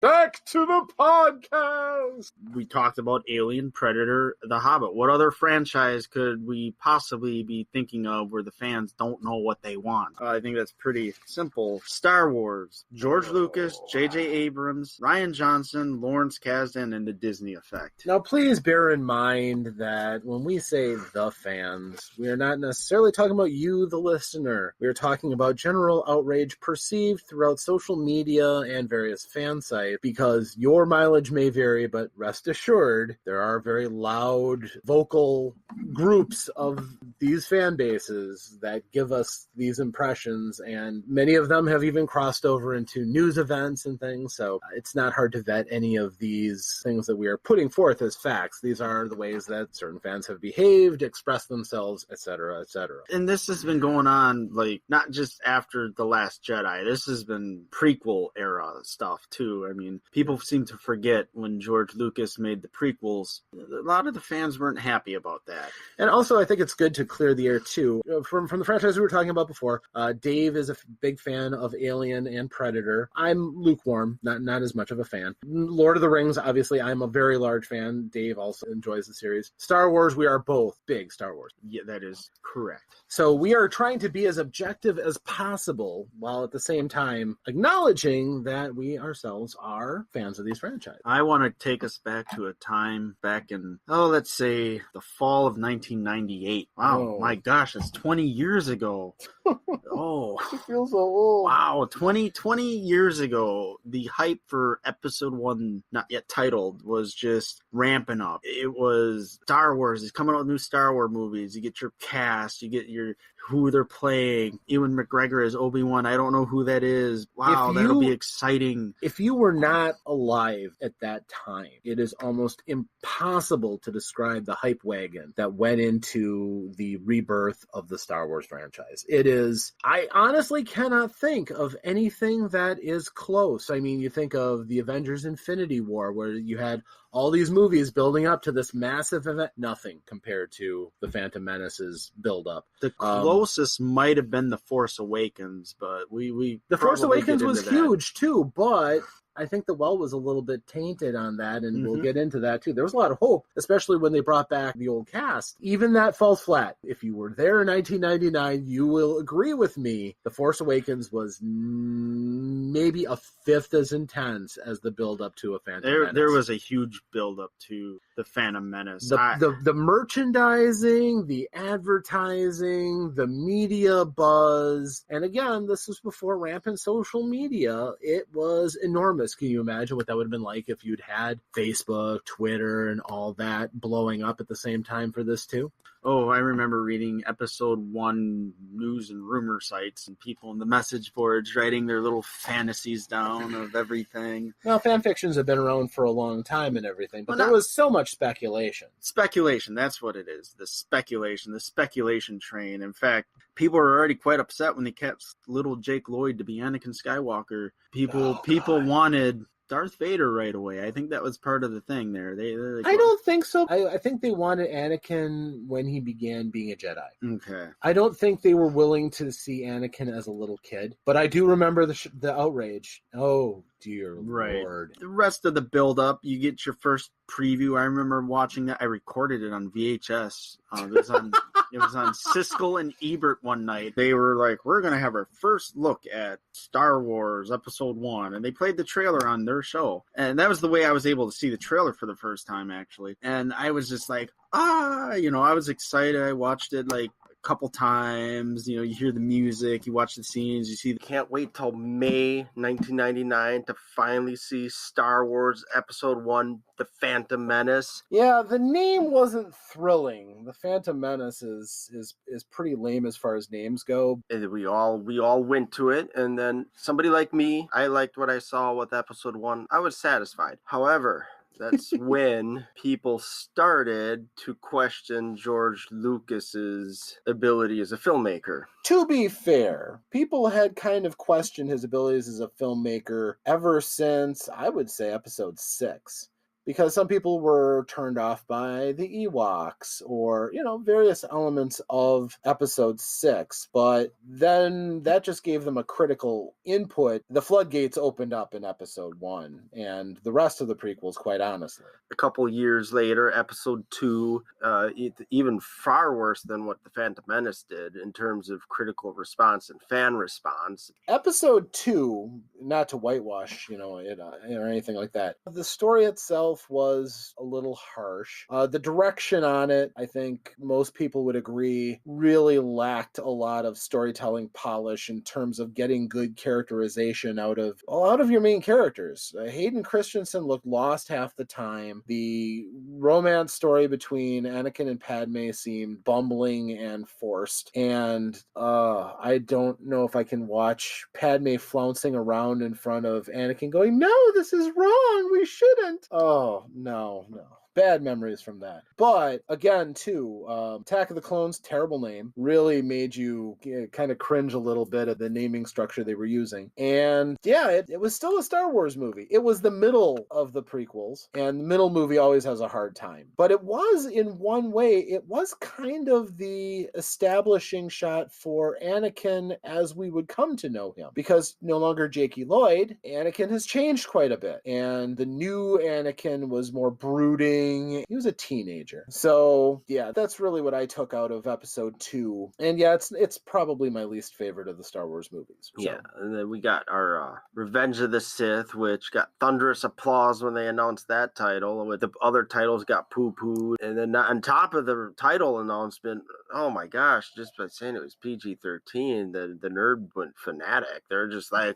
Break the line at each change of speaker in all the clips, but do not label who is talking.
Back to the podcast!
We talked about Alien, Predator, The Hobbit. What other franchise could we possibly be thinking of where the fans don't know what they want? I think that's pretty simple. Star Wars. George Lucas, J.J. Abrams, Rian Johnson, Lawrence Kasdan, and the Disney effect.
Now, please bear in mind that when we say the fans, we are not necessarily talking about you, the listener. We are talking about general outrage perceived throughout social media and various fan sites, because your mileage may vary, but rest assured, there are very loud, vocal groups of these fan bases that give us these impressions, and many of them have even crossed over into news events and things, so it's not hard to vet any of these things that we are putting forth as facts. These are the ways that certain fans have behaved, expressed themselves, etc., etc.
And this has been going on, like, not just after The Last Jedi. This has been prequel era stuff, too. I mean, people seem to forget when George Lucas made the prequels, a lot of the fans weren't happy about that.
And also, I think it's good to clear the air, too. From the franchise we were talking about before, Dave is a big fan of Alien and Predator. I'm lukewarm, not as much of a fan. Lord of the Rings, obviously, I'm a very large fan. Dave also enjoys the series. Star Wars, we are both big Star Wars.
Yeah, that is correct.
So we are trying to be as objective as possible, while at the same time acknowledging that we ourselves are fans of these franchises.
I want to take us back to a time back in, let's say the fall of 1998. Wow, my gosh, that's 20 years ago.
It feels so old.
Wow, 20 years ago, the hype for episode 1, not yet titled, was just ramping up. It was Star Wars. It's coming out with new Star Wars movies. You get your cast, you get your who they're playing. Ewan McGregor as Obi-Wan. I don't know who that is. Wow, that'll be exciting.
If you were not alive at that time, it is almost impossible to describe the hype wagon that went into the rebirth of the Star Wars franchise. It is, I honestly cannot think of anything that is close. I mean, you think of the Avengers Infinity War, where you had all these movies building up to this massive event. Nothing compared to the Phantom Menace's build-up.
The closest might have been The Force Awakens, but the
Force Awakens was huge too, but I think the well was a little bit tainted on that, and we'll get into that too. There was a lot of hope, especially when they brought back the old cast. Even that falls flat. If you were there in 1999, you will agree with me. The Force Awakens was maybe a fifth as intense as the build-up to a Phantom Menace.
There was a huge build-up to the Phantom Menace.
The merchandising, the advertising, the media buzz, and again, this was before rampant social media. It was enormous. Can you imagine what that would have been like if you'd had Facebook, Twitter, and all that blowing up at the same time for this too?
Oh, I remember reading episode 1 news and rumor sites and people in the message boards writing their little fantasies down of everything.
Now, fan fictions have been around for a long time and everything, but there was so much speculation.
Speculation, that's what it is. The speculation train. In fact, people were already quite upset when they kept little Jake Lloyd to be Anakin Skywalker. People wanted Darth Vader right away. I think that was part of the thing there.
I don't think so. I think they wanted Anakin when he began being a Jedi.
Okay.
I don't think they were willing to see Anakin as a little kid, but I do remember the outrage. Oh, dear Lord.
The rest of the build-up, you get your first preview. I remember watching that. I recorded it on VHS. It was on Siskel and Ebert one night. They were like, we're going to have our first look at Star Wars Episode 1. And they played the trailer on their show. And that was the way I was able to see the trailer for the first time, actually. And I was just like, I was excited. I watched it like couple times. You hear the music, you watch the scenes, you see.
Can't wait till May 1999 to finally see Star Wars Episode 1, The Phantom Menace.
Yeah, the name wasn't thrilling. The Phantom Menace is pretty lame as far as names go.
And we all went to it, and then somebody like me, I liked what I saw with Episode 1. I was satisfied. However, that's when people started to question George Lucas's ability as a filmmaker.
To be fair, people had kind of questioned his abilities as a filmmaker ever since, I would say, Episode 6. because some people were turned off by the Ewoks or, various elements of episode 6. But then that just gave them a critical input. The floodgates opened up in episode 1 and the rest of the prequels, quite honestly.
A couple years later, episode 2, even far worse than what The Phantom Menace did in terms of critical response and fan response.
Episode 2, not to whitewash, it or anything like that. The story itself was a little harsh. The direction on it, I think most people would agree, really lacked a lot of storytelling polish in terms of getting good characterization out of your main characters. Hayden Christensen looked lost half the time. The romance story between Anakin and Padme seemed bumbling and forced. And I don't know if I can watch Padme flouncing around in front of Anakin going, "No, this is wrong. We shouldn't." Oh, no. Bad memories from that. But again, too, Attack of the Clones, terrible name, really made you kind of cringe a little bit at the naming structure they were using. And yeah, it was still a Star Wars movie. It was the middle of the prequels, and the middle movie always has a hard time. But it was, in one way, it was kind of the establishing shot for Anakin as we would come to know him. Because no longer Jakey Lloyd, Anakin has changed quite a bit. And the new Anakin was more brooding. He was a teenager. So yeah, that's really what I took out of episode 2. And yeah, it's probably my least favorite of the Star Wars movies. So.
Yeah, and then we got our Revenge of the Sith, which got thunderous applause when they announced that title. With the other titles got poo-pooed. And then on top of the title announcement, oh my gosh, just by saying it was PG-13, the nerd went fanatic. They're just like,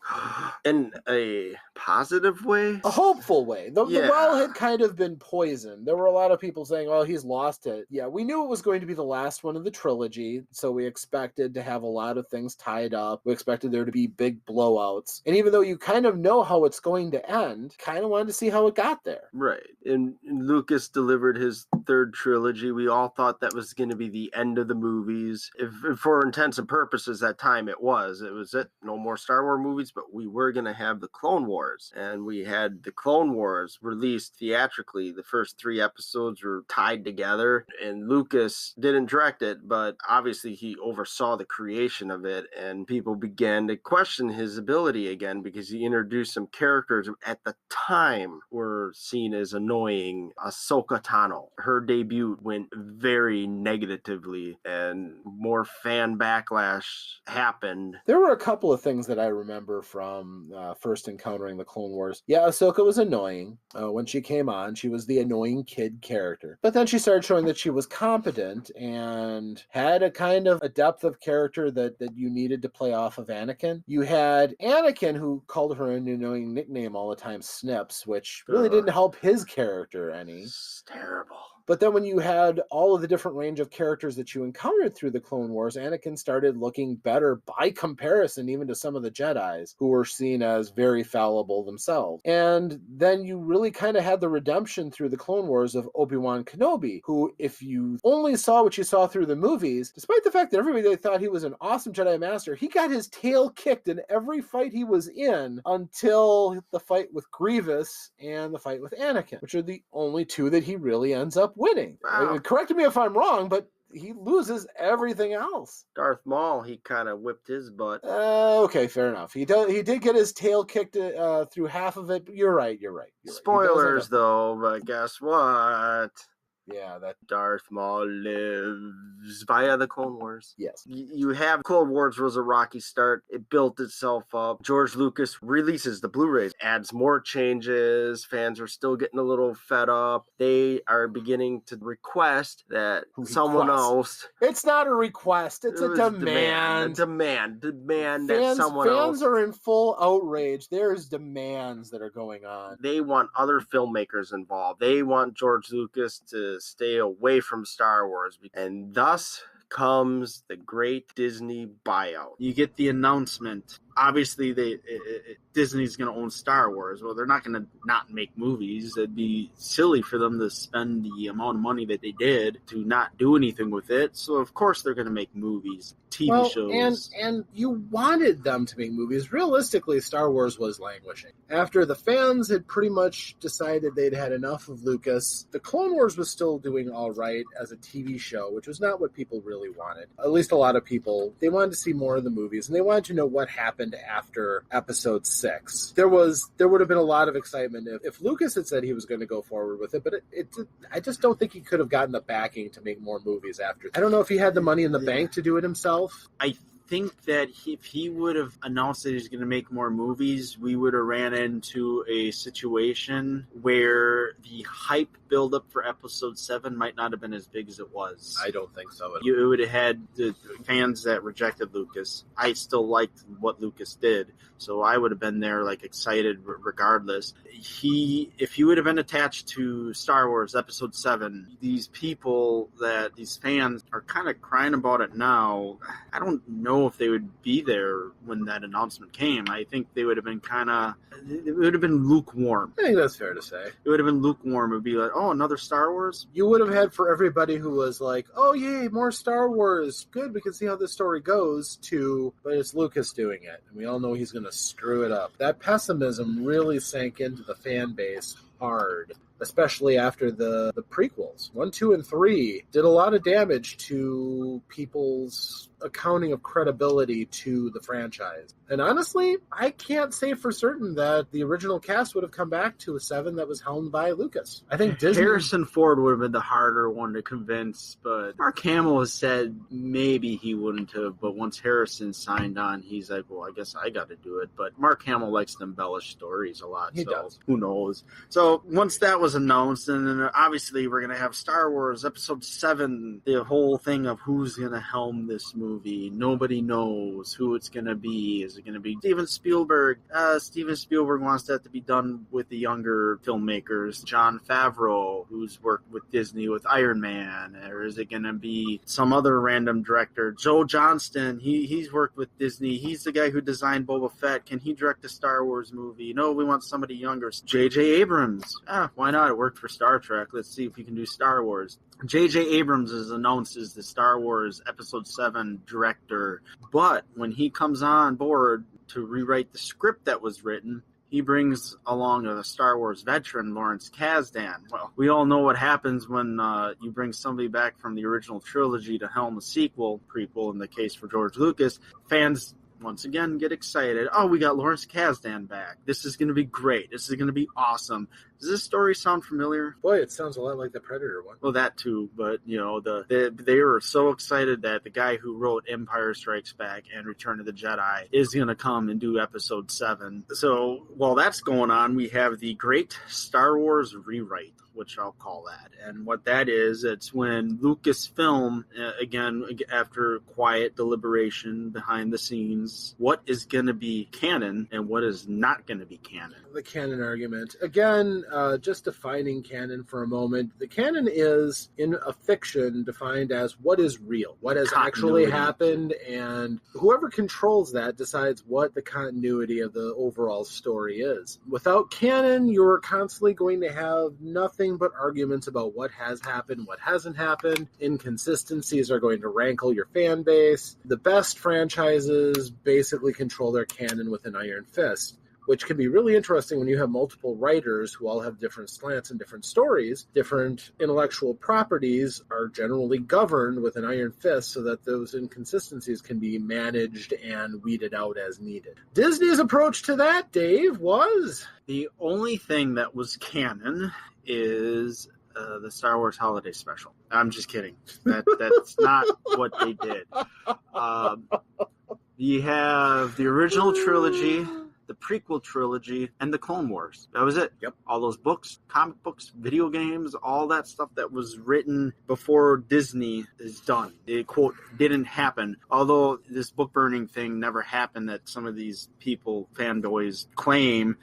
in a positive way?
A hopeful way. The well had kind of been poisoned. There were a lot of people saying, "Oh, he's lost it." Yeah, we knew it was going to be the last one of the trilogy, so we expected to have a lot of things tied up. We expected there to be big blowouts. And even though you kind of know how it's going to end, kind of wanted to see how it got there.
Right. And Lucas delivered his third trilogy. We all thought that was going to be the end of the movies. If for intents and purposes, that time it was. It was it. No more Star Wars movies, but we were going to have the Clone Wars. And we had the Clone Wars released theatrically. The first 3 episodes were tied together, and Lucas didn't direct it, but obviously he oversaw the creation of it, and people began to question his ability again because he introduced some characters who at the time were seen as annoying. Ahsoka Tano, her debut went very negatively, and more fan backlash happened.
There were a couple of things that I remember from first encountering the Clone Wars. Yeah, Ahsoka was annoying. When she came on, she was the annoying kid character. But then she started showing that she was competent and had a kind of a depth of character that you needed to play off of Anakin. You had Anakin, who called her an annoying nickname all the time, Snips, which really didn't help his character any.
It's terrible.
But then when you had all of the different range of characters that you encountered through the Clone Wars, Anakin started looking better by comparison even to some of the Jedis who were seen as very fallible themselves. And then you really kind of had the redemption through the Clone Wars of Obi-Wan Kenobi, who, if you only saw what you saw through the movies, despite the fact that everybody thought he was an awesome Jedi Master, he got his tail kicked in every fight he was in until the fight with Grievous and the fight with Anakin, which are the only 2 that he really ends up winning.
Wow.
Correct me if I'm wrong, but he loses everything else.
Darth Maul, he kind of whipped his butt.
Okay, fair enough. He did get his tail kicked through half of it. But you're right.
Spoilers, though, but guess what?
Yeah, that
Darth Maul lives via the Clone Wars.
Yes.
You have Clone Wars was a rocky start. It built itself up. George Lucas releases the Blu-rays, adds more changes. Fans are still getting a little fed up. They are beginning to request that someone else.
It's not a request. It's a demand.
Demand that someone else.
Fans are in full outrage. There's demands that are going on.
They want other filmmakers involved. They want George Lucas to stay away from Star Wars, and thus comes the great Disney buyout.
You get the announcement obviously Disney's going to own Star Wars. Well, they're not going to not make movies. It'd be silly for them to spend the amount of money that they did to not do anything with it. So of course they're going to make movies, TV shows.
And you wanted them to make movies. Realistically, Star Wars was languishing. After the fans had pretty much decided they'd had enough of Lucas, the Clone Wars was still doing all right as a TV show, which was not what people really wanted. At least a lot of people. They wanted to see more of the movies, and they wanted to know what happened after Episode 6. There would have been a lot of excitement if Lucas had said he was going to go forward with it, but I just don't think he could have gotten the backing to make more movies after. I don't know if he had the money in the bank to do it himself.
I think that if he would have announced that he's going to make more movies, we would have ran into a situation where the hype buildup for Episode 7 might not have been as big as it was.
I don't think so.
It would have had the fans that rejected Lucas. I still liked what Lucas did, so I would have been there excited regardless. If he would have been attached to Star Wars Episode 7, these fans are kind of crying about it now. I don't know if they would be there when that announcement came. I think they would have been it would have been lukewarm.
I think that's fair to say.
It would have been lukewarm. It would be like, oh, another Star Wars?
You would have had for everybody who was like, oh, yay, more Star Wars. Good, we can see how this story goes, but it's Lucas doing it. And we all know he's going to screw it up. That pessimism really sank into the fan base hard, especially after the prequels. 1, 2, and 3 did a lot of damage to people's accounting of credibility to the franchise. And honestly, I can't say for certain that the original cast would have come back to a 7 that was helmed by Lucas. I think Disney...
Harrison Ford would have been the harder one to convince, but Mark Hamill has said maybe he wouldn't have, but once Harrison signed on, he's like, well, I guess I got to do it. But Mark Hamill likes to embellish stories a lot,
he does.
Who knows? So once that was announced, and then obviously we're going to have Star Wars Episode 7, the whole thing of who's going to helm this movie. Nobody knows who it's going to be. Is it going to be Steven Spielberg? Steven Spielberg wants that to be done with the younger filmmakers. Jon Favreau, who's worked with Disney with Iron Man. Or is it going to be some other random director? Joe Johnston, he's worked with Disney. He's the guy who designed Boba Fett. Can he direct a Star Wars movie? No, we want somebody younger. J.J. Abrams. Why not? It worked for Star Trek. Let's see if we can do Star Wars. J.J. Abrams is announced as the Star Wars Episode 7 director, but when he comes on board to rewrite the script that was written, he brings along a Star Wars veteran, Lawrence Kasdan. Well, we all know what happens when you bring somebody back from the original trilogy to helm a prequel in the case for George Lucas. Fans once again get excited. Oh, we got Lawrence Kasdan back. This is going to be great. This is going to be awesome. Does this story sound familiar?
Boy, it sounds a lot like the Predator one.
Well, that too, but they were so excited that the guy who wrote Empire Strikes Back and Return of the Jedi is going to come and do Episode 7. So while that's going on, we have the Great Star Wars Rewrite, which I'll call that. And what that is, it's when Lucasfilm, again, after quiet deliberation behind the scenes, what is going to be canon and what is not going to be canon.
The canon argument. Again, just defining canon for a moment. The canon is, in a fiction, defined as what is real, what has actually happened, and whoever controls that decides what the continuity of the overall story is. Without canon, you're constantly going to have nothing but arguments about what has happened, what hasn't happened. Inconsistencies are going to rankle your fan base. The best franchises basically control their canon with an iron fist, which can be really interesting when you have multiple writers who all have different slants and different stories. Different intellectual properties are generally governed with an iron fist so that those inconsistencies can be managed and weeded out as needed. Disney's approach to that, Dave, was...
The only thing that was canon is the Star Wars Holiday Special. I'm just kidding. That's not what they did. You have the original trilogy, the prequel trilogy, and the Clone Wars. That was it.
Yep.
All those books, comic books, video games, all that stuff that was written before Disney is done. It, quote, didn't happen. Although this book burning thing never happened that some of these people, fanboys, claim.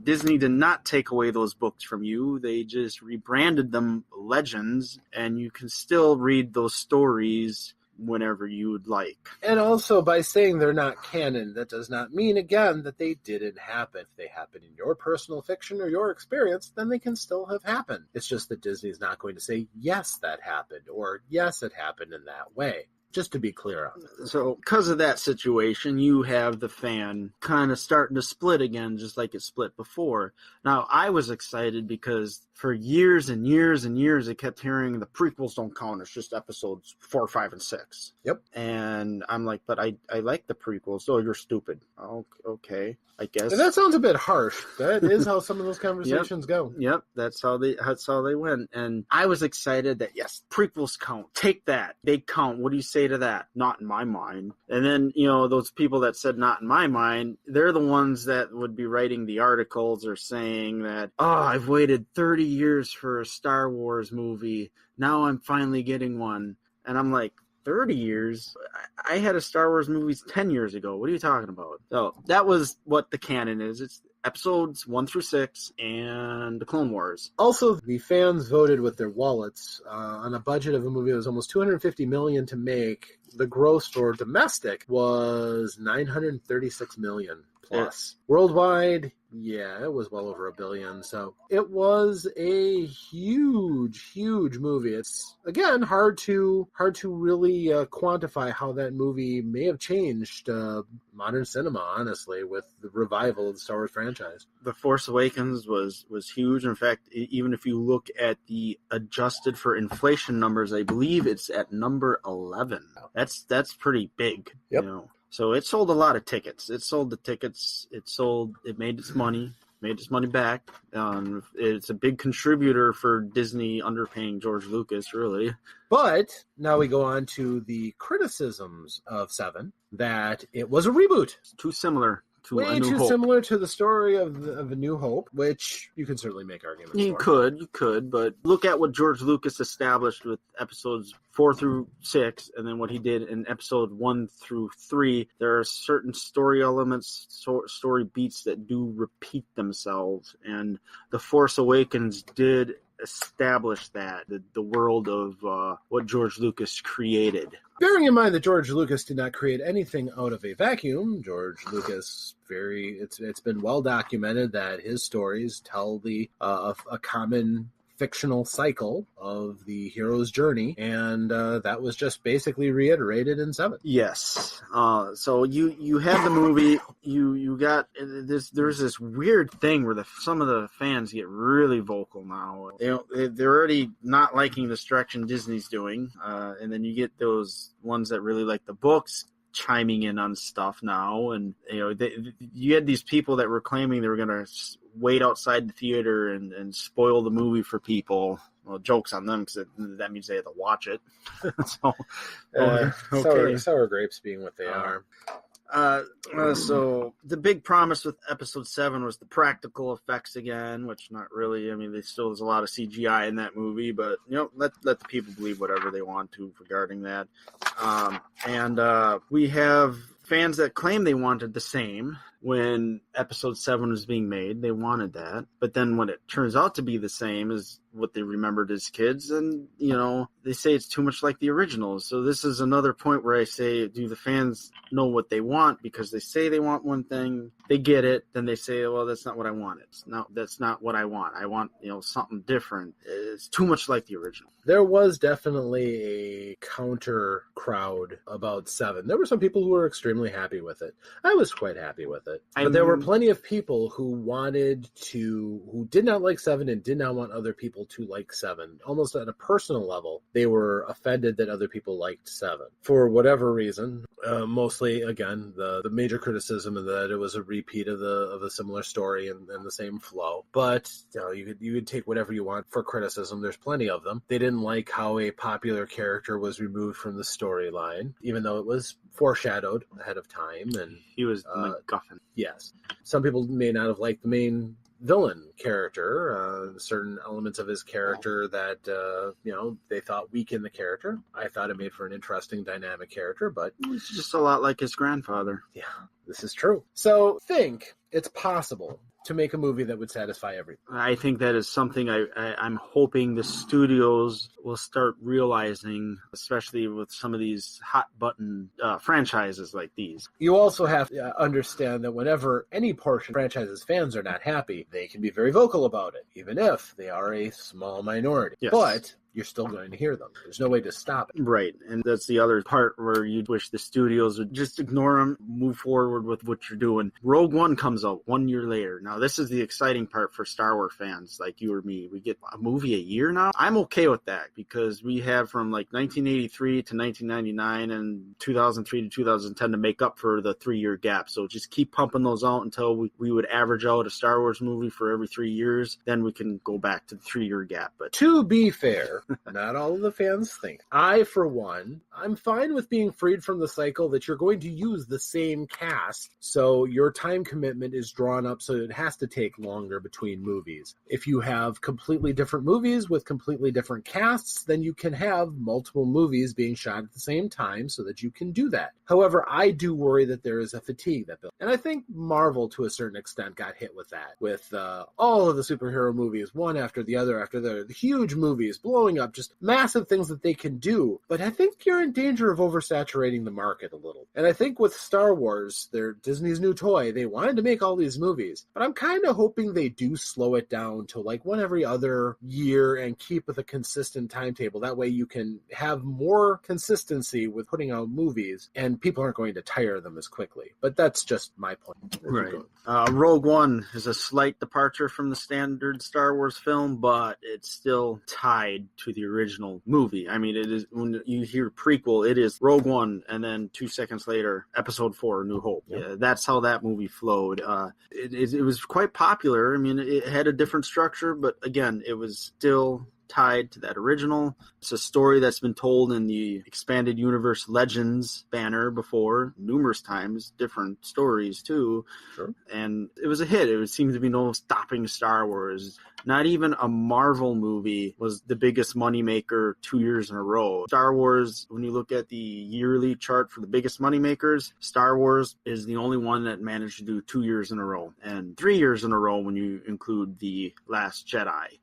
Disney did not take away those books from you. They just rebranded them Legends, and you can still read those stories whenever you would like.
And also, by saying they're not canon, that does not mean, again, that they didn't happen. If they happen in your personal fiction or your experience, then they can still have happened. It's just that Disney's not going to say, yes, that happened, or yes, it happened in that way. Just to be clear on it.
So, because of that situation, you have the fan kind of starting to split again, just like it split before. Now, I was excited because for years and years and years, I kept hearing the prequels don't count. It's just episodes 4, 5, and 6.
Yep.
And I'm like, but I like the prequels. Oh, you're stupid. Oh, okay, I guess.
And that sounds a bit harsh. That is how some of those conversations go.
Yep, that's how they went. And I was excited that, yes, prequels count. Take that. They count. What do you say to that? Not in my mind. And then, those people that said not in my mind, they're the ones that would be writing the articles or saying that, oh, I've waited 30 years for a Star Wars movie. Now I'm finally getting one. And I'm like, 30 years? I had a Star Wars movie 10 years ago. What are you talking about? So that was what the canon is. It's episodes 1 through 6 and the Clone Wars.
Also, the fans voted with their wallets on a budget of a movie that was almost $250 million to make. The gross for domestic was $936 million plus. Yeah. Worldwide, yeah, it was well over $1 billion. So it was a huge, huge movie. It's, again, hard to really quantify how that movie may have changed modern cinema, honestly, with the revival of the Star Wars franchise.
The Force Awakens was huge. In fact, even if you look at the adjusted for inflation numbers, I believe it's at number 11. That's pretty big.
Yep.
So it sold a lot of tickets. It sold the tickets. It made its money. Made its money back. It's a big contributor for Disney underpaying George Lucas, really.
But now we go on to the criticisms of 7, that it was a reboot.
It's too similar to
Way
A New
too
Hope.
Similar to the story of A New Hope, which you can certainly make arguments for.
You could, but look at what George Lucas established with episodes 4 through 6, and then what he did in episode 1 through 3. There are certain story elements, story beats that do repeat themselves, and The Force Awakens did establish that, the world of what George Lucas created.
Bearing in mind that George Lucas did not create anything out of a vacuum, George Lucas it's been well documented that his stories tell a common fictional cycle of the hero's journey, and that was just basically reiterated in 7.
Yes. So you had the movie. You got this. There's this weird thing where some of the fans get really vocal now. They're already not liking this direction Disney's doing, and then you get those ones that really like the books chiming in on stuff now, and you had these people that were claiming they were going to wait outside the theater and spoil the movie for people. Well, joke's on them, because that means they have to watch it.
Okay. Sour grapes being what they are.
So the big promise with episode 7 was the practical effects again, which not really. I mean, there's a lot of CGI in that movie, but let the people believe whatever they want to regarding that. And we have fans that claim they wanted the same when episode 7 was being made. They wanted that, but then when it turns out to be the same as what they remembered as kids, and they say it's too much like the originals. So this is another point where I say, do the fans know what they want? Because they say they want one thing, they get it, then they say, well, that's not what I wanted. That's not what I want. I want something different. It's too much like the original.
There was definitely a counter crowd about 7. There were some people who were extremely happy with it. I was quite happy with it. But there were plenty of people who did not like 7 and did not want other people to like 7. Almost at a personal level, they were offended that other people liked 7. For whatever reason, mostly, again, the major criticism of that it was a repeat of the similar story and the same flow. But you could take whatever you want for criticism. There's plenty of them. They didn't like how a popular character was removed from the storyline, even though it was foreshadowed ahead of time. And
he was the MacGuffin.
Yes. Some people may not have liked the main villain character, certain elements of his character that, they thought weakened the character. I thought it made for an interesting dynamic character, but
it's just a lot like his grandfather.
Yeah, this is true. So think it's possible to make a movie that would satisfy everyone.
I think that is something I'm hoping the studios will start realizing, especially with some of these hot button franchises like these.
You also have to understand that whenever any portion of franchise's fans are not happy, they can be very vocal about it, even if they are a small minority.
Yes.
But you're still going to hear them. There's no way to stop it.
Right. And that's the other part where you'd wish the studios would just ignore them, move forward with what you're doing. Rogue One comes out 1 year later. Now, this is the exciting part for Star Wars fans like you or me. We get a movie a year now. I'm okay with that because we have from like 1983 to 1999 and 2003 to 2010 to make up for the 3-year gap. So just keep pumping those out until we would average out a Star Wars movie for every 3 years. Then we can go back to the 3-year gap. But
to be fair, not all of the fans think. I, for one, I'm fine with being freed from the cycle that you're going to use the same cast, so your time commitment is drawn up so it has to take longer between movies. If you have completely different movies with completely different casts, then you can have multiple movies being shot at the same time so that you can do that. However, I do worry that there is a fatigue that builds. And I think Marvel, to a certain extent, got hit with that. With all of the superhero movies, one after the other, the huge movies blowing up, just massive things that they can do. But I think you're in danger of oversaturating the market a little. And I think with Star Wars, they're Disney's new toy. They wanted to make all these movies. But I'm kind of hoping they do slow it down to like one every other year and keep with a consistent timetable. That way you can have more consistency with putting out movies and people aren't going to tire them as quickly. But that's just my point.
right. Rogue One is a slight departure from the standard Star Wars film, but it's still tied to the original movie. I mean, it is when you hear prequel, it is Rogue One, and then 2 seconds later, Episode 4, New Hope. Yep. Yeah, that's how that movie flowed. It was quite popular. I mean, it had a different structure, but again, it was still tied to that original. It's a story that's been told in the Expanded Universe Legends banner before, numerous times, different stories too.
Sure.
And it was a hit. It seemed to be no stopping Star Wars. Not even a Marvel movie was the biggest moneymaker 2 years in a row. Star Wars, when you look at the yearly chart for the biggest moneymakers, Star Wars is the only one that managed to do 2 years in a row, and 3 years in a row when you include the Last Jedi.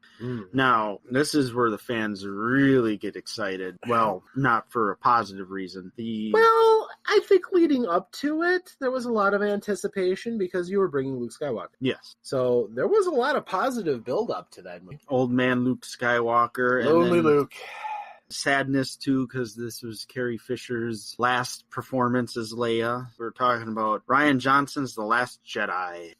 Now, this is where the fans really get excited. Well, not for a positive reason.
Well, I think leading up to it, there was a lot of anticipation because you were bringing Luke Skywalker.
Yes.
So there was a lot of positive build-up to that movie.
Old man Luke Skywalker.
Lonely
and then
Luke.
Sadness, too, because this was Carrie Fisher's last performance as Leia. We're talking about Rian Johnson's The Last Jedi,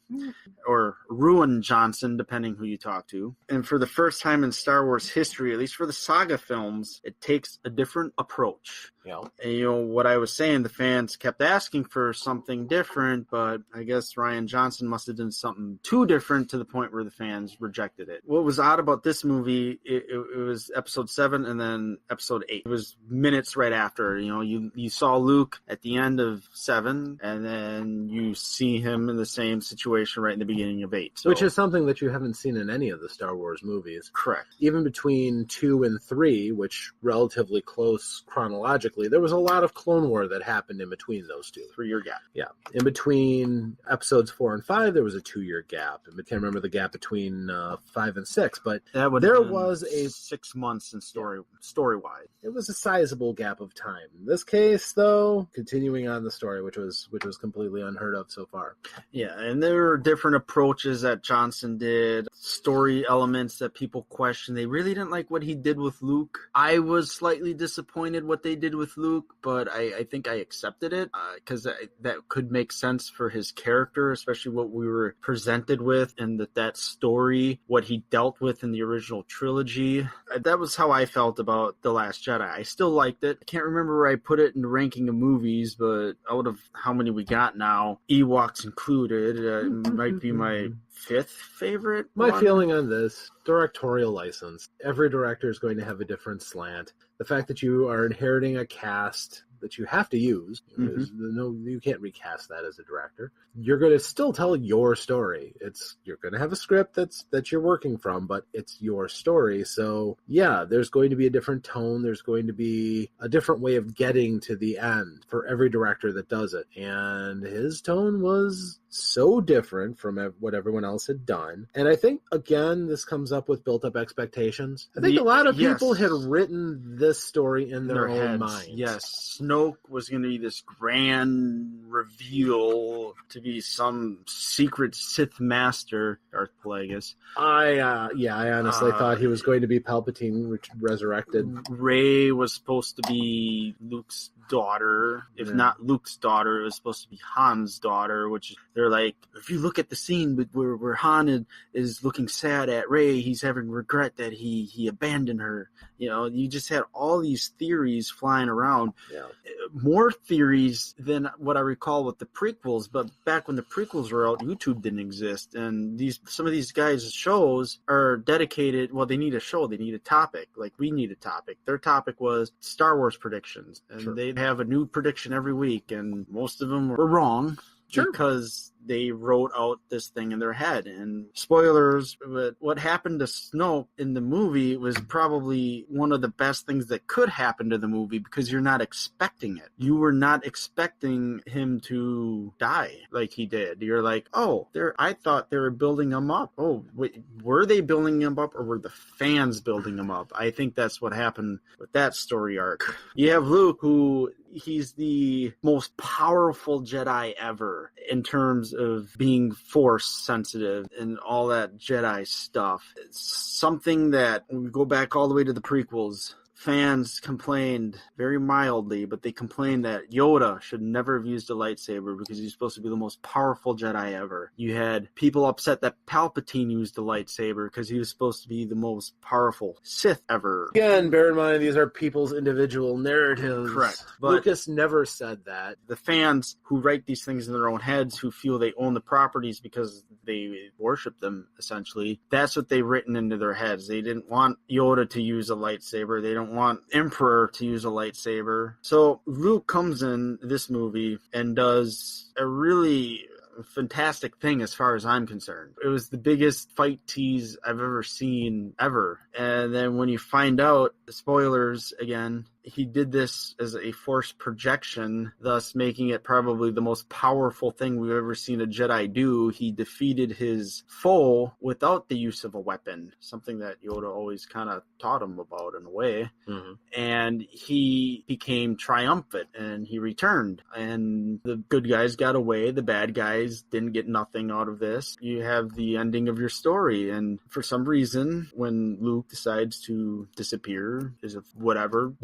or Ruin Johnson, depending who you talk to. And for the first time in Star Wars history, at least for the saga films, it takes a different approach.
Yeah.
And, what I was saying, the fans kept asking for something different, but I guess Rian Johnson must have done something too different to the point where the fans rejected it. What was odd about this movie, it was Episode 7 and then Episode 8. It was minutes right after. You saw Luke at the end of 7, and then you see him in the same situation right in the beginning of 8. So,
which is something that you haven't seen in any of the Star Wars movies.
Correct.
Even between 2 and 3, which relatively close chronologically, there was a lot of Clone War that happened in between those two.
3-year gap.
Yeah. In between Episodes 4 and 5, there was a 2-year gap. I can't remember the gap between 5 and 6, but there was a
6 months in story-wise.
It was a sizable gap of time. In this case, though, continuing on the story, which was completely unheard of so far.
Yeah, and there were different approaches that Johnson did, story elements that people questioned. They really didn't like what he did with Luke. I was slightly disappointed what they did with Luke, but I think I accepted it because that could make sense for his character, especially what we were presented with and that story, what he dealt with in the original trilogy. That was how I felt about The Last Jedi. I still liked it. I can't remember where I put it in the ranking of movies, but out of how many we got now, Ewoks included, it might be my 5th favorite.
My feeling on this, directorial license. Every director is going to have a different slant. The fact that you are inheriting a cast that you have to use.
Mhm.
You can't recast that as a director. You're going to still tell your story. You're going to have a script that you're working from, but it's your story. So yeah, there's going to be a different tone. There's going to be a different way of getting to the end for every director that does it. And his tone was so different from what everyone else had done. And I think, again, this comes up with built-up expectations. I think a lot of people had written this story in their own
heads.
minds.
Yes, Snoke was going to be this grand reveal to be some secret Sith master, Darth Plagueis.
I honestly thought he was going to be Palpatine resurrected.
Rey was supposed to be Luke's daughter. If not Luke's daughter, it was supposed to be Han's daughter, which they're like, if you look at the scene where Han is looking sad at Rey, he's having regret that he abandoned her. You know, you just had all these theories flying around.
Yeah.
More theories than what I recall with the prequels, but back when the prequels were out, YouTube didn't exist, and some of these guys' shows are dedicated. Well, they need a show, they need a topic. Like we need a topic. Their topic was Star Wars predictions, and they'd have a new prediction every week, and most of them were wrong. Because they wrote out this thing in their head. And spoilers, but what happened to Snoke in the movie was probably one of the best things that could happen to the movie, because you're not expecting it. You were not expecting him to die like he did. You're like, oh, I thought they were building him up. Oh, wait, were they building him up, or were the fans building him up? I think that's what happened with that story arc. You have Luke, who he's the most powerful Jedi ever in terms of being Force sensitive and all that Jedi stuff. It's something that, when we go back all the way to the prequels, fans complained very mildly, but they complained that Yoda should never have used a lightsaber because he's supposed to be the most powerful Jedi ever. You had people upset that Palpatine used a lightsaber because he was supposed to be the most powerful Sith ever.
Again, bear in mind, these are people's individual narratives.
Correct. But
Lucas never said that.
The fans who write these things in their own heads, who feel they own the properties because they worship them, essentially, that's what they've written into their heads. They didn't want Yoda to use a lightsaber. They don't want Emperor to use a lightsaber. So Luke comes in this movie and does a really fantastic thing as far as I'm concerned. It was the biggest fight tease I've ever seen ever. And then when you find out, spoilers again, he did this as a Force projection, thus making it probably the most powerful thing we've ever seen a Jedi do. He defeated his foe without the use of a weapon, something that Yoda always kind of taught him about in a way. Mm-hmm. And he became triumphant, and he returned. And the good guys got away. The bad guys didn't get nothing out of this. You have the ending of your story. And for some reason, when Luke decides to disappear, is of whatever,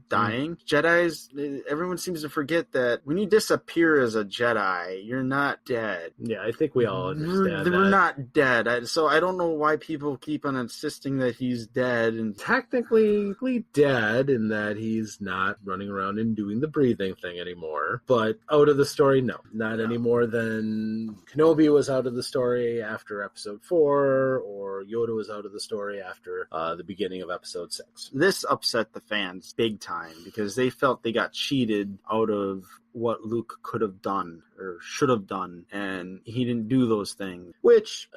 dying. Jedis, everyone seems to forget that when you disappear as a Jedi, you're not dead.
Yeah, I think we all understand that.
We're not dead. So I don't know why people keep on insisting that he's dead. And
technically dead in that he's not running around and doing the breathing thing anymore. But out of the story, no. Not any more than Kenobi was out of the story after episode 4, or Yoda was out of the story after the beginning of episode 6.
This upset the fans big time because they felt they got cheated out of what Luke could have done or should have done, and he didn't do those things.
Which,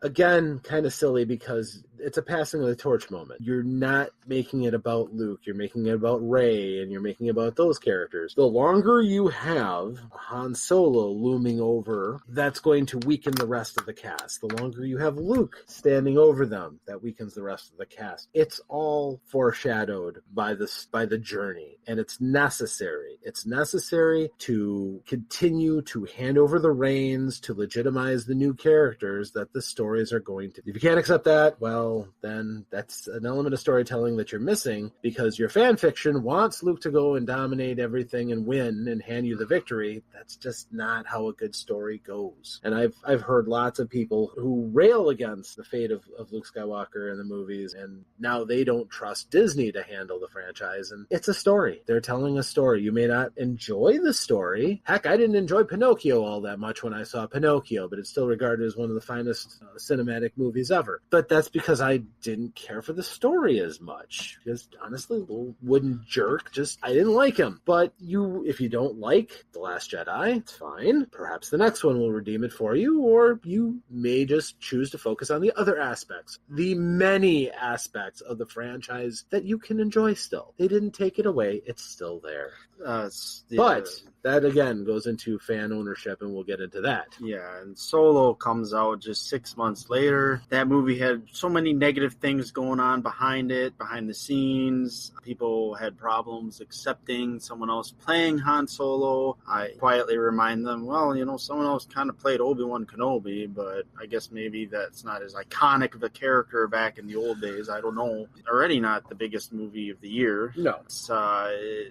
again, kind of silly because it's a passing of the torch moment. You're not making it about Luke. You're making it about Rey, and you're making it about those characters. The longer you have Han Solo looming over, that's going to weaken the rest of the cast. The longer you have Luke standing over them, that weakens the rest of the cast. It's all foreshadowed by the journey, and it's necessary. It's necessary to continue to hand over the reins, to legitimize the new characters that the stories are going to. If you can't accept that, well, then that's an element of storytelling that you're missing, because your fan fiction wants Luke to go and dominate everything and win and hand you the victory. That's just not how a good story goes. And I've heard lots of people who rail against the fate of Luke Skywalker in the movies, and now they don't trust Disney to handle the franchise. And it's a story. They're telling a story. You may not enjoy enjoy the story. Heck, I didn't enjoy Pinocchio all that much when I saw Pinocchio, but it's still regarded as one of the finest cinematic movies ever. But that's because I didn't care for the story as much. Because honestly, little wooden jerk, I didn't like him. But if you don't like The Last Jedi, it's fine. Perhaps the next one will redeem it for you, or you may just choose to focus on the other aspects. The many aspects of the franchise that you can enjoy still. They didn't take it away. It's still there. But that, again, goes into fan ownership, and we'll get into that.
Yeah, and Solo comes out just 6 months later. That movie had so many negative things going on behind it, behind the scenes. People had problems accepting someone else playing Han Solo. I quietly remind them, well, someone else kind of played Obi-Wan Kenobi, but I guess maybe that's not as iconic of a character back in the old days. I don't know. Already not the biggest movie of the year.
No.
It's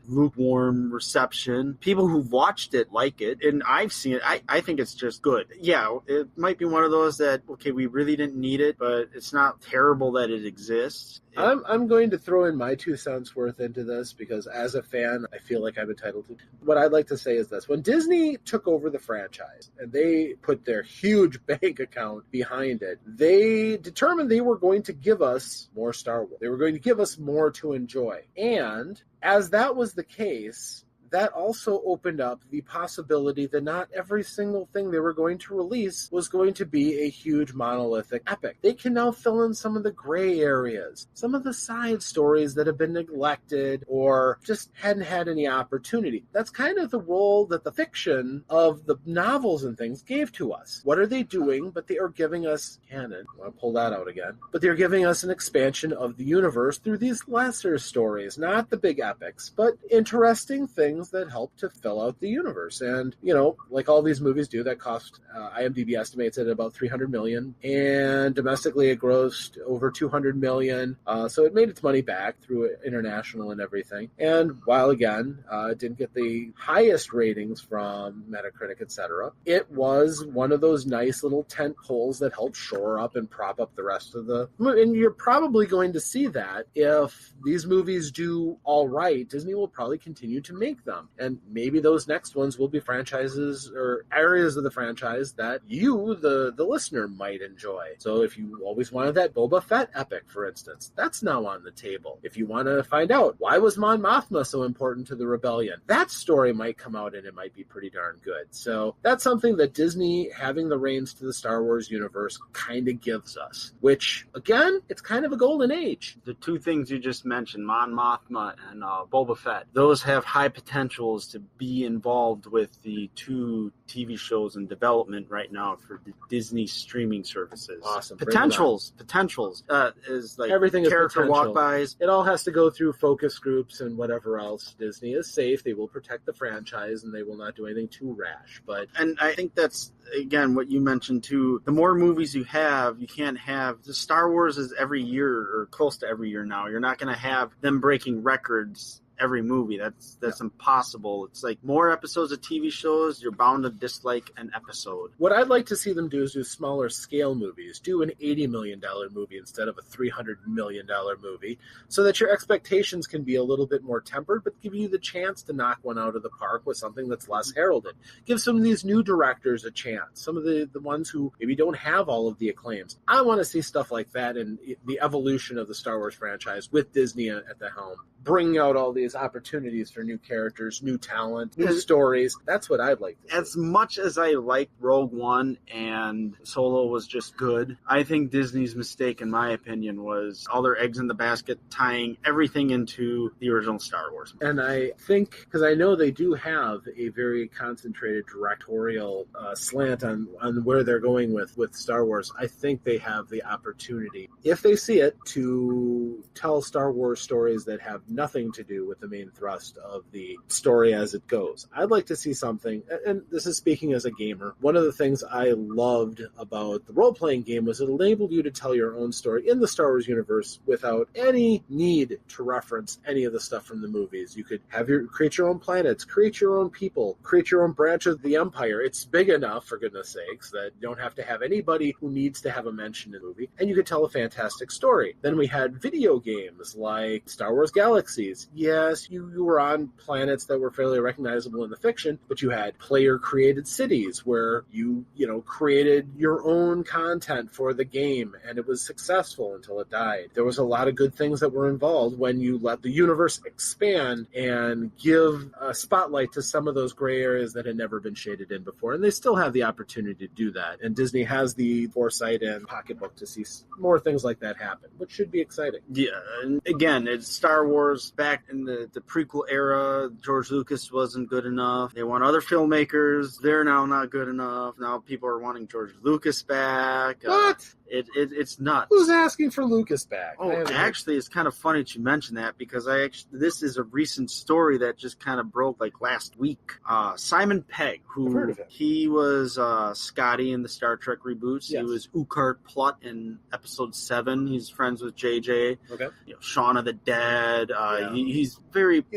lukewarm reception. People who've watched it like it, and I've seen it. I think it's just good. Yeah, it might be one of those that, okay, we really didn't need it, but it's not terrible that it exists.
I'm going to throw in my 2 cents worth into this because as a fan, I feel like I'm entitled to. What I'd like to say is this. When Disney took over the franchise and they put their huge bank account behind it, they determined they were going to give us more Star Wars. They were going to give us more to enjoy. And as that was the case, that also opened up the possibility that not every single thing they were going to release was going to be a huge monolithic epic. They can now fill in some of the gray areas, some of the side stories that have been neglected or just hadn't had any opportunity. That's kind of the role that the fiction of the novels and things gave to us. What are they doing? But they are giving us canon. I want to pull that out again. But they're giving us an expansion of the universe through these lesser stories, not the big epics, but interesting things that help to fill out the universe. And, like all these movies do, that cost, IMDb estimates it at about $300 million, and domestically it grossed over $200 million. So it made its money back through international and everything. And while, again, it didn't get the highest ratings from Metacritic, etc., it was one of those nice little tent poles that helped shore up and prop up the rest of the movie. And you're probably going to see that if these movies do all right, Disney will probably continue to make them. And maybe those next ones will be franchises or areas of the franchise that you, the listener, might enjoy. So if you always wanted that Boba Fett epic, for instance, that's now on the table. If you want to find out why was Mon Mothma so important to the rebellion, that story might come out and it might be pretty darn good. So that's something that Disney, having the reins to the Star Wars universe, kind of gives us, which, again, it's kind of a golden age.
The 2 things you just mentioned, Mon Mothma and Boba Fett, those have high potentials to be involved with the 2 TV shows in development right now for the Disney streaming services.
Awesome.
Potentials is like
everything
character
is potential.
walk-bys.
It all has to go through focus groups and whatever else. Disney is safe. They will protect the franchise and they will not do anything too rash.
And I think that's, again, what you mentioned too. The more movies you have, you can't have the Star Wars is every year or close to every year now. You're not going to have them breaking records every movie. That's impossible. It's like more episodes of TV shows, you're bound to dislike an episode.
What I'd like to see them do is do smaller scale movies. Do an $80 million movie instead of a $300 million movie so that your expectations can be a little bit more tempered, but give you the chance to knock one out of the park with something that's less heralded. Give some of these new directors a chance. Some of the ones who maybe don't have all of the acclaims. I want to see stuff like that in the evolution of the Star Wars franchise with Disney at the helm. Bringing out all these opportunities for new characters, new talent, new stories. That's what I'd like to see.
As much as I liked Rogue One and Solo was just good, I think Disney's mistake, in my opinion, was all their eggs in the basket, tying everything into the original Star Wars.
And I think, because I know they do have a very concentrated directorial slant on where they're going with Star Wars, I think they have the opportunity, if they see it, to tell Star Wars stories that have nothing to do with the main thrust of the story as it goes. I'd like to see something, and this is speaking as a gamer, one of the things I loved about the role-playing game was it enabled you to tell your own story in the Star Wars universe without any need to reference any of the stuff from the movies. You could create your own planets, create your own people, create your own branch of the Empire. It's big enough, for goodness sakes, that you don't have to have anybody who needs to have a mention in the movie, and you could tell a fantastic story. Then we had video games like Star Wars Galaxy galaxies. Yes, you were on planets that were fairly recognizable in the fiction, but you had player-created cities where you created your own content for the game, and it was successful until it died. There was a lot of good things that were involved when you let the universe expand and give a spotlight to some of those gray areas that had never been shaded in before, and they still have the opportunity to do that. And Disney has the foresight and pocketbook to see more things like that happen, which should be exciting.
Yeah, and again, it's Star Wars back in the prequel era. George Lucas wasn't good enough. They want other filmmakers. They're now not good enough. Now people are wanting George Lucas back.
What?
It's nuts.
Who's asking for Lucas back?
Oh, actually, it's kind of funny that you mention that because this is a recent story that just kind of broke like last week. Simon Pegg,
I've heard of him.
He was Scotty in the Star Trek reboots.
Yes.
He was Ukkart Plutt in Episode 7. He's friends with JJ.
Okay.
Shaun of the Dead.
Yeah.
He's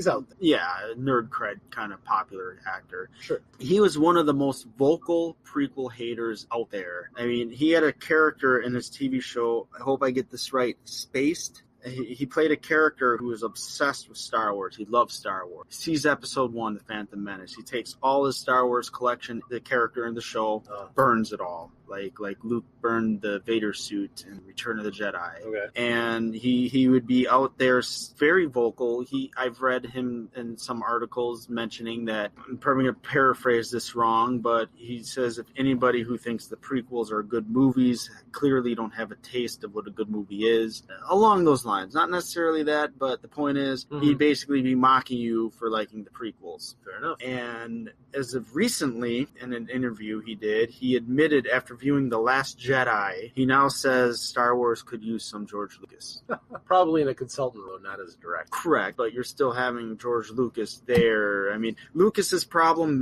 out there.
Yeah, nerd cred kind of popular actor.
Sure.
He was one of the most vocal prequel haters out there. I mean, he had a character in his TV show, I hope I get this right, Spaced. He played a character who was obsessed with Star Wars. He loves Star Wars. He sees Episode 1, The Phantom Menace. He takes all his Star Wars collection, the character in the show, burns it all. Like Luke burned the Vader suit in Return of the Jedi.
Okay.
And he would be out there very vocal. I've read him in some articles mentioning that, I'm probably going to paraphrase this wrong, but he says if anybody who thinks the prequels are good movies clearly don't have a taste of what a good movie is. Along those lines. Not necessarily that, but the point is he'd basically be mocking you for liking the prequels.
Fair enough.
And as of recently, in an interview he did, he admitted after viewing The Last Jedi, he now says Star Wars could use some George Lucas.
Probably in a consultant role, not as a director.
Correct, but you're still having George Lucas there. I mean, Lucas's problem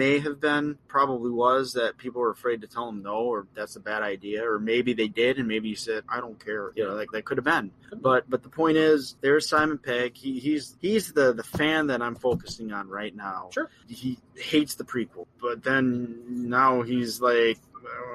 probably was that people were afraid to tell him no, or that's a bad idea, or maybe they did, and maybe he said, I don't care. Like that could have been. But the point is, there's Simon Pegg. He's the fan that I'm focusing on right now.
Sure.
He hates the prequel, but then now he's like,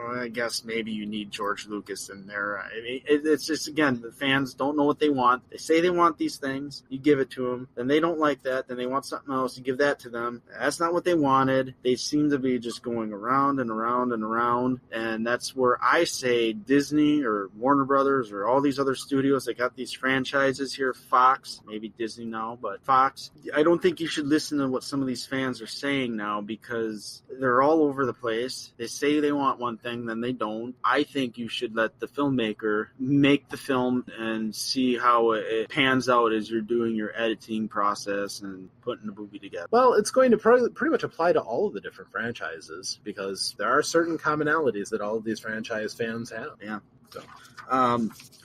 I guess maybe you need George Lucas in there. I mean, it's just, again, the fans don't know what they want. They say they want these things. You give it to them. Then they don't like that. Then they want something else. You give that to them. That's not what they wanted. They seem to be just going around and around and around. And that's where I say Disney or Warner Brothers or all these other studios that got these franchises here, Fox, maybe Disney now, but Fox. I don't think you should listen to what some of these fans are saying now because they're all over the place. They say they want one thing, then they don't. I think you should let the filmmaker make the film and see how it pans out as you're doing your editing process and putting the movie together.
Well, it's going to pretty much apply to all of the different franchises because there are certain commonalities that all of these franchise fans have.
Yeah. So,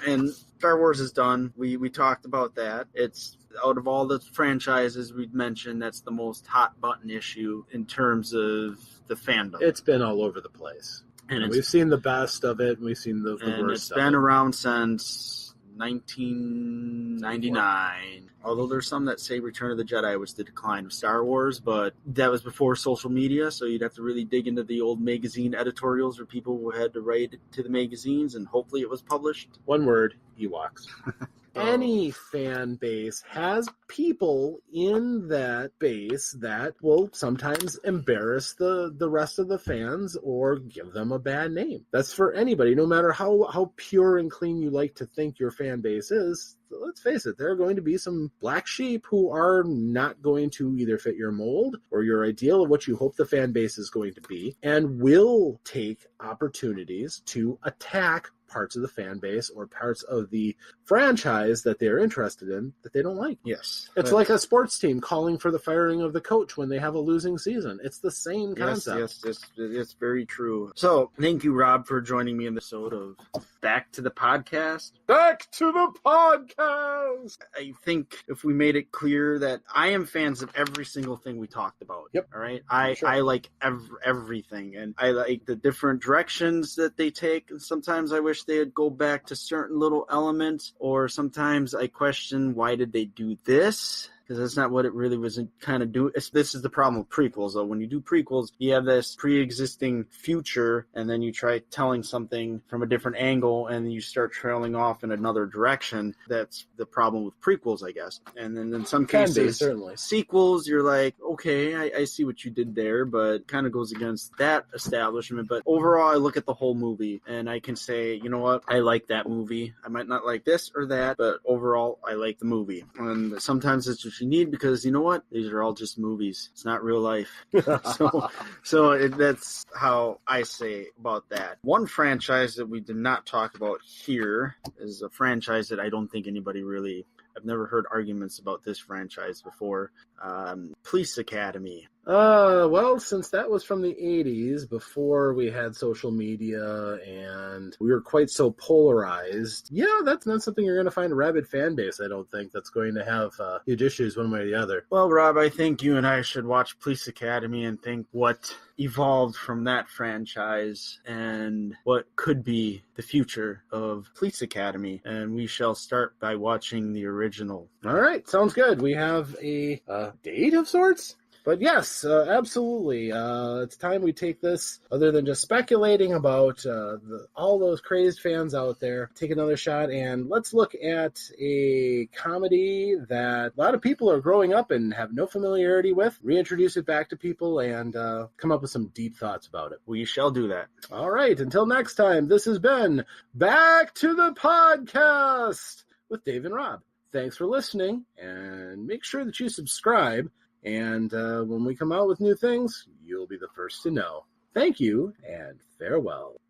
and Star Wars is done. We talked about that. It's out of all the franchises we've mentioned, that's the most hot button issue in terms of the fandom.
It's been all over the place. And we've seen the best of it, and we've seen the worst.
It's been around since 1999. Although there's some that say Return of the Jedi was the decline of Star Wars, but that was before social media, so you'd have to really dig into the old magazine editorials where people had to write to the magazines, and hopefully it was published.
One word, Ewoks. Any fan base has people in that base that will sometimes embarrass the rest of the fans or give them a bad name. That's for anybody, no matter how pure and clean you like to think your fan base is. Let's face it, there are going to be some black sheep who are not going to either fit your mold or your ideal of what you hope the fan base is going to be, and will take opportunities to attack parts of the fan base or parts of the franchise that they're interested in that they don't like.
Yes.
It's like a sports team calling for the firing of the coach when they have a losing season. It's the same concept.
Yes, it's very true. So, thank you, Rob, for joining me in the episode of Back to the Podcast.
Back to the podcast!
I think if we made it clear that I am fans of every single thing we talked about.
Yep.
All right? I like everything, and I like the different directions that they take, and sometimes I wish they'd go back to certain little elements, or sometimes I question why did they do this? because that's not what it really was kind of doing. This is the problem with prequels, though. When you do prequels, you have this pre-existing future, and then you try telling something from a different angle, and you start trailing off in another direction. That's the problem with prequels, I guess. And then in some
Can be,
cases,
certainly.
sequels, you're like, okay, I see what you did there, but kind of goes against that establishment. But overall, I look at the whole movie, and I can say, you know what, I like that movie. I might not like this or that, but overall, I like the movie. And sometimes it's what you need, because you know what? These are all just movies. It's not real life. That's how I say about that. One franchise that we did not talk about here is a franchise that I don't think anybody really... I've never heard arguments about this franchise before. Police Academy.
Well, since that was from the 80s, before we had social media and we were quite so polarized, yeah, that's not something you're going to find a rabid fan base, I don't think, that's going to have huge issues one way or the other.
Well, Rob, I think you and I should watch Police Academy and think what evolved from that franchise and what could be the future of Police Academy. And we shall start by watching the original.
All right, sounds good. We have a date of sorts? But yes, absolutely. It's time we take this, other than just speculating about all those crazed fans out there, take another shot, and let's look at a comedy that a lot of people are growing up and have no familiarity with, reintroduce it back to people, and come up with some deep thoughts about it.
We shall do that.
All right, until next time, this has been Back to the Podcast with Dave and Rob. Thanks for listening, and make sure that you subscribe. And when we come out with new things, you'll be the first to know. Thank you, and farewell.